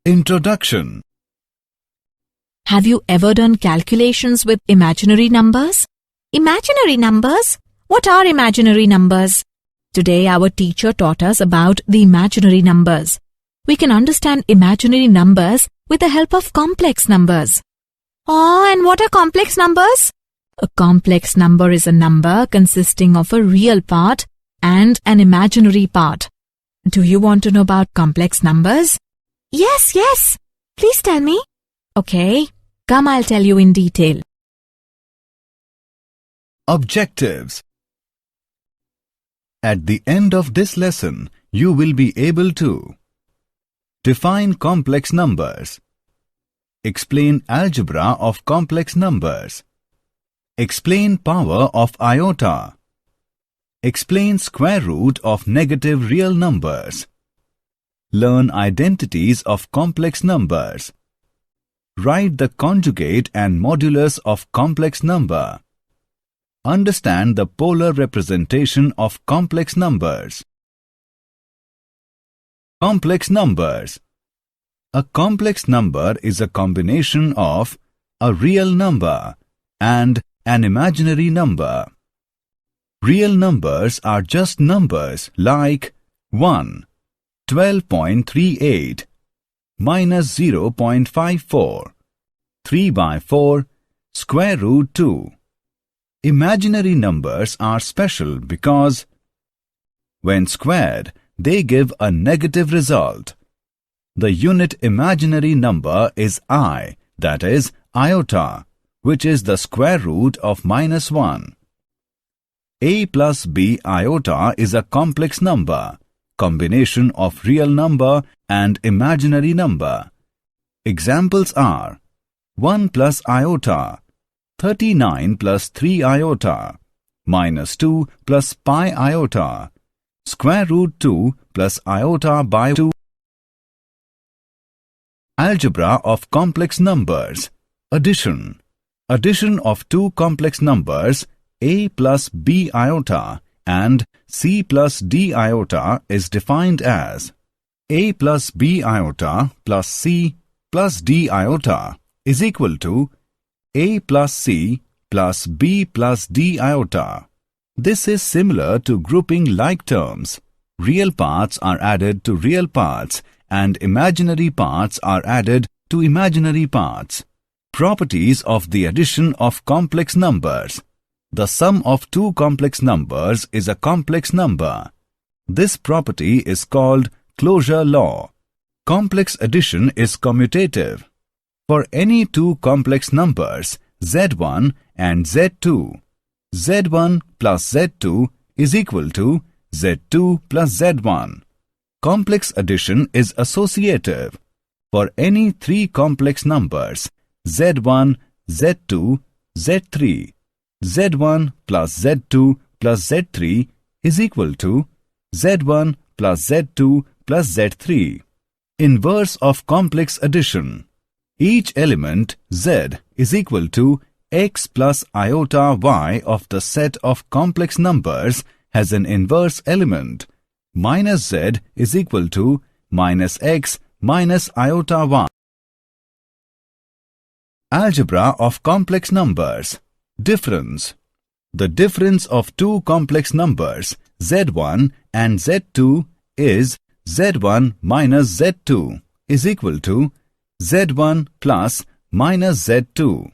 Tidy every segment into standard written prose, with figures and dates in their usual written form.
Introduction. Have you ever done calculations with imaginary numbers? Imaginary numbers? What are imaginary numbers? Today our teacher taught us about the imaginary numbers. We can understand imaginary numbers with the help of complex numbers. Oh, and what are complex numbers? A complex number is a number consisting of a real part and an imaginary part. Do you want to know about complex numbers? Yes. Please tell me. Okay, come I'll tell you in detail. Objectives. At the end of this lesson, you will be able to define complex numbers, explain algebra of complex numbers, explain power of iota, explain square root of negative real numbers, learn identities of complex numbers, write the conjugate and modulus of complex number, understand the polar representation of complex numbers. Complex numbers. A complex number is a combination of a real number and an imaginary number. Real numbers are just numbers like 1, 12.38, minus 0.54, 3 by 4, square root 2. Imaginary numbers are special because when squared, they give a negative result. The unit imaginary number is I, that is iota, which is the square root of minus 1. A plus b iota is a complex number, combination of real number and imaginary number. Examples are 1 plus iota, 39 plus 3 iota, minus 2 plus pi iota, square root 2 plus iota by 2. Algebra of complex numbers. Addition. Addition of two complex numbers a plus b iota and c plus d iota is defined as a plus b iota plus c plus d iota is equal to a plus c plus b plus d iota. This is similar to grouping like terms. Real parts are added to real parts and imaginary parts are added to imaginary parts. Properties of the addition of complex numbers. The sum of two complex numbers is a complex number. This property is called closure law. Complex addition is commutative. For any two complex numbers, z1 and z2, z1 plus z2 is equal to z2 plus z1. Complex addition is associative. For any three complex numbers, z1, z2, z3, z1 plus z2 plus z3 is equal to z1 plus z2 plus z3. Inverse of complex addition. Each element z is equal to x plus iota y of the set of complex numbers has an inverse element. Minus z is equal to minus x minus iota y. Algebra of complex numbers. Difference. The difference of two complex numbers z1 and z2 is z1 minus z2 is equal to z1 plus minus z2.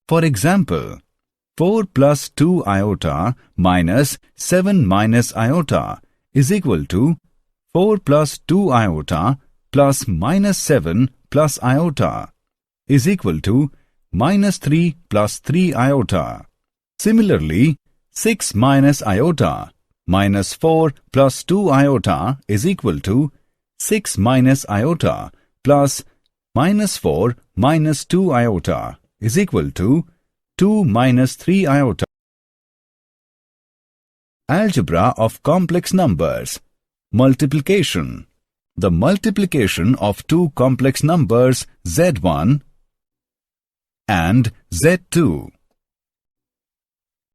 For example, 4 plus 2 iota minus 7 minus iota is equal to 4 plus 2 iota plus minus 7 plus iota is equal to minus 3 plus 3 iota. Similarly, 6 minus iota minus 4 plus 2 iota is equal to 6 minus iota plus minus 4 minus 2 iota is equal to 2 minus 3 iota. Algebra of complex numbers. Multiplication. The multiplication of two complex numbers z1 and z2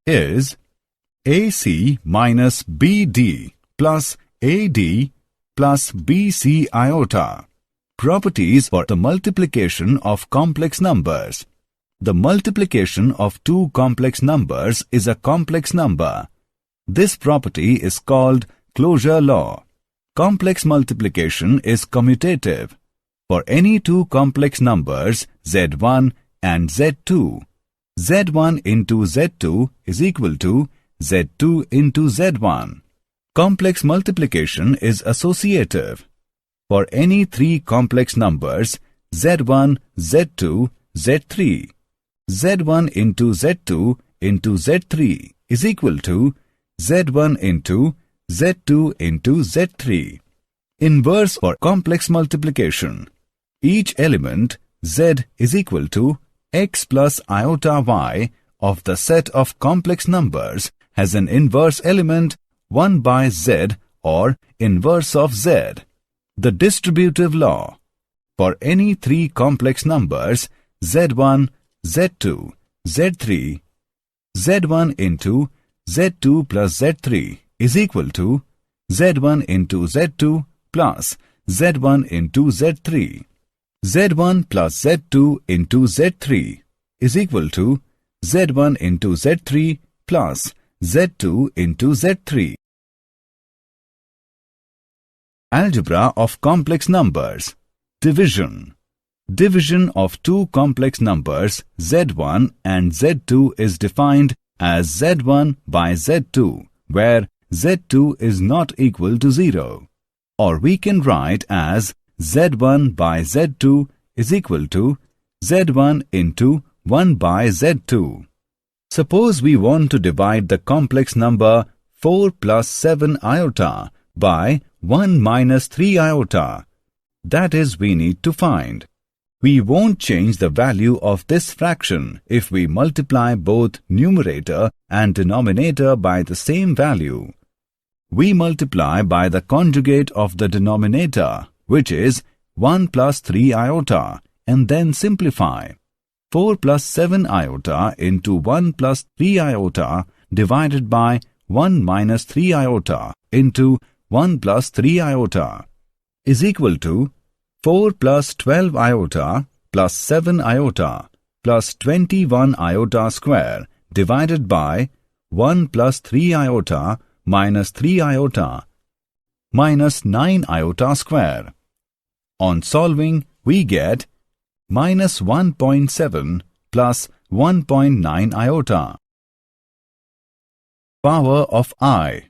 is AC minus BD plus AD plus BC iota. Properties for the multiplication of complex numbers. The multiplication of two complex numbers is a complex number. This property is called closure law. Complex multiplication is commutative. For any two complex numbers Z1 and Z2, Z1 into Z2 is equal to Z2 into Z1. Complex multiplication is associative. For any three complex numbers Z1, Z2, Z3, Z1 into Z2 into Z3 is equal to Z1 into Z2 into Z3. Inverse for complex multiplication. Each element Z is equal to x plus iota y of the set of complex numbers has an inverse element 1 by Z or inverse of Z. The distributive law. For any three complex numbers Z1, Z2, Z3, Z1 into Z2 plus Z3 is equal to Z1 into Z2 plus Z1 into Z3. Z1 plus Z2 into Z3 is equal to Z1 into Z3 plus Z2 into Z3. Algebra of complex numbers. Division. Division of two complex numbers Z1 and Z2 is defined as Z1 by Z2, where Z2 is not equal to 0. Or we can write as Z1 by Z2 is equal to Z1 into 1 by Z2. Suppose we want to divide the complex number 4 plus 7 iota by 1 minus 3 iota. That is, we need to find. We won't change the value of this fraction if we multiply both numerator and denominator by the same value. We multiply by the conjugate of the denominator, which is 1 plus 3 iota, and then simplify. 4 plus 7 iota into 1 plus 3 iota divided by 1 minus 3 iota into 1 plus 3 iota is equal to 4 plus 12 iota plus 7 iota plus 21 iota square divided by 1 plus 3 iota minus 3 iota minus 9 iota square. On solving, we get minus 1.7 plus 1.9 iota. Power of I.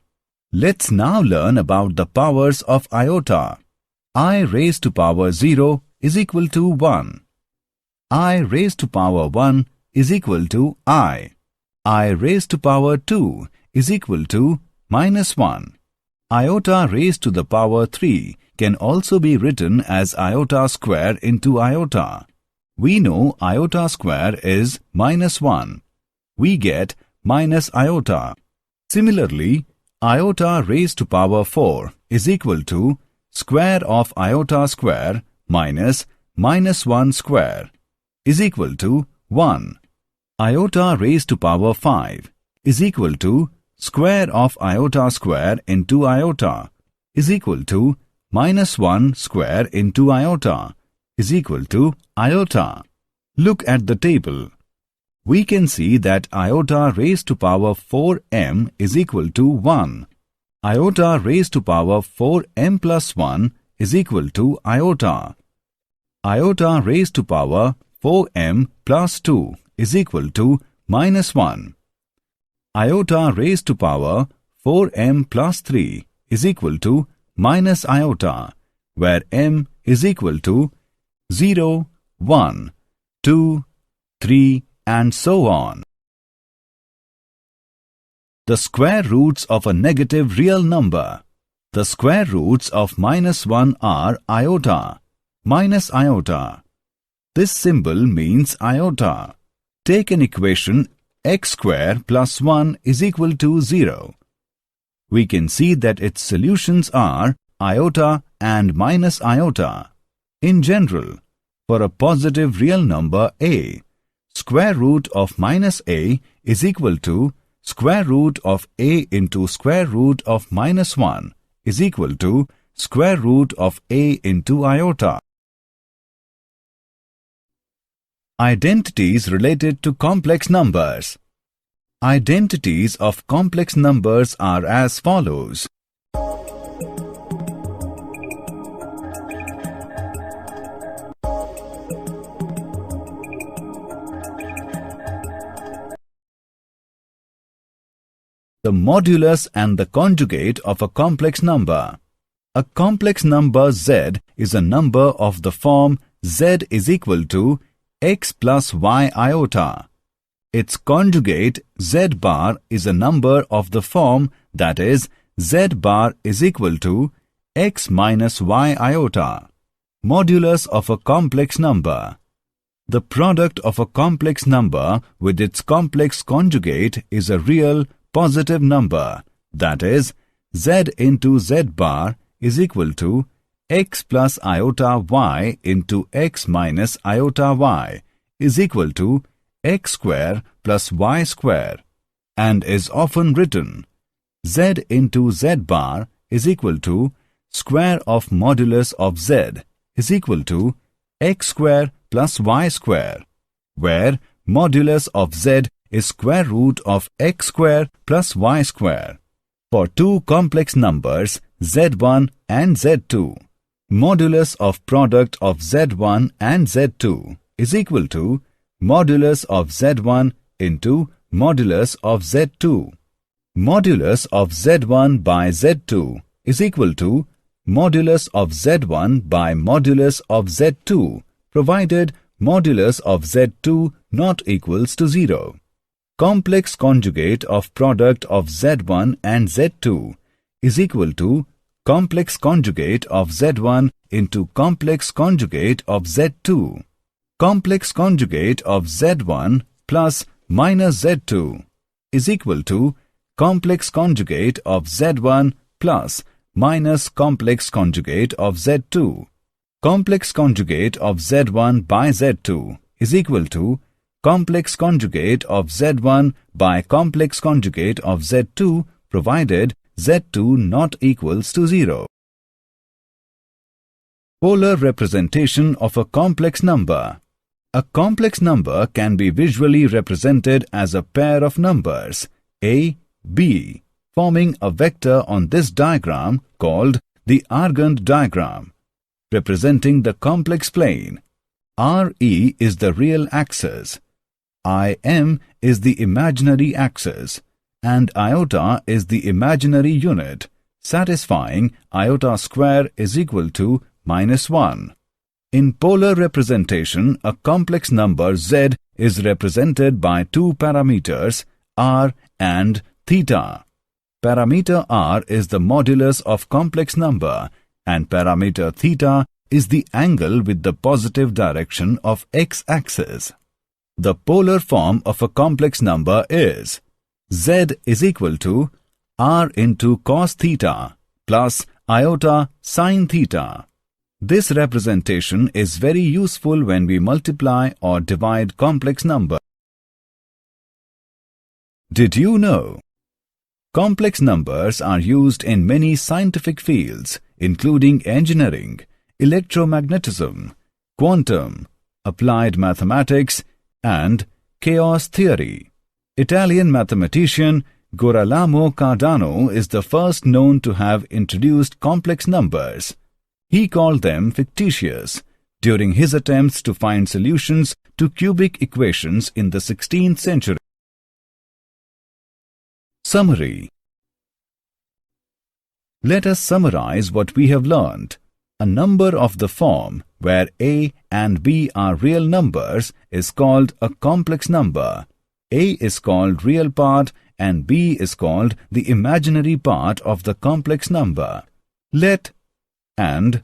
Let's now learn about the powers of iota. I raised to power 0 is equal to 1. I raised to power 1 is equal to I. I raised to power 2 is equal to minus 1. Iota raised to the power 3 can also be written as iota square into iota. We know iota square is minus 1. We get minus iota. Similarly, iota raised to power 4 is equal to square of iota square minus minus 1 square is equal to 1. Iota raised to power 5 is equal to square of iota square into iota is equal to minus 1 square into iota is equal to iota. Look at the table. We can see that iota raised to power 4m is equal to 1. Iota raised to power 4m plus 1 is equal to iota. Iota raised to power 4m plus 2 is equal to minus 1. Iota raised to power 4m plus 3 is equal to minus iota, where m is equal to 0, 1, 2, 3 and so on. The square roots of a negative real number. The square roots of minus 1 are iota, minus iota. This symbol means iota. Take an equation x square plus 1 is equal to 0. We can see that its solutions are iota and minus iota. In general, for a positive real number a, square root of minus a is equal to square root of a into square root of minus 1 is equal to square root of a into iota. Identities related to complex numbers. Identities of complex numbers are as follows. The modulus and the conjugate of a complex number. A complex number z is a number of the form z is equal to x plus y iota. Its conjugate z bar is a number of the form, that is, z bar is equal to x minus y iota. Modulus of a complex number. The product of a complex number with its complex conjugate is a real positive number, that is, z into z bar is equal to x plus iota y into x minus iota y is equal to x square plus y square, and is often written z into z bar is equal to square of modulus of z is equal to x square plus y square, where modulus of z is square root of x square plus y square. For two complex numbers z1 and z2, modulus of product of z1 and z2 is equal to modulus of z1 into modulus of z2. Modulus of z1 by z2 is equal to modulus of z1 by modulus of z2, provided modulus of z2 not equals to 0. Complex conjugate of product of z1 and z2 is equal to complex conjugate of z1 into complex conjugate of z2. Complex conjugate of z1 plus minus z2 is equal to complex conjugate of z1 plus minus complex conjugate of z2. Complex conjugate of z1 by z2 is equal to complex conjugate of z1 by complex conjugate of z2, provided z2 not equals to 0. Polar representation of a complex number. A complex number can be visually represented as a pair of numbers a, b, forming a vector on this diagram called the Argand diagram, representing the complex plane. RE is the real axis, IM is the imaginary axis, and iota is the imaginary unit, satisfying iota square is equal to -1. In polar representation, a complex number z is represented by two parameters r and theta. Parameter r is the modulus of complex number, and parameter theta is the angle with the positive direction of x-axis. The polar form of a complex number is z is equal to r into cos theta plus iota sin theta. This representation is very useful when we multiply or divide complex numbers. Did you know? Complex numbers are used in many scientific fields, including engineering, electromagnetism, quantum, applied mathematics, and chaos theory. Italian mathematician Girolamo Cardano is the first known to have introduced complex numbers. He called them fictitious during his attempts to find solutions to cubic equations in the 16th century. Summary. Let us summarize what we have learned. A number of the form where a and b are real numbers is called a complex number. A is called real part and b is called the imaginary part of the complex number. Let and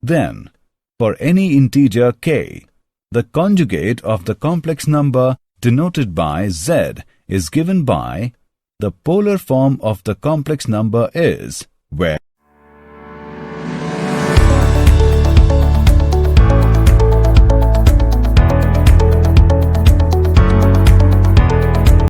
then, for any integer k, the conjugate of the complex number denoted by z is given by the polar form of the complex number is where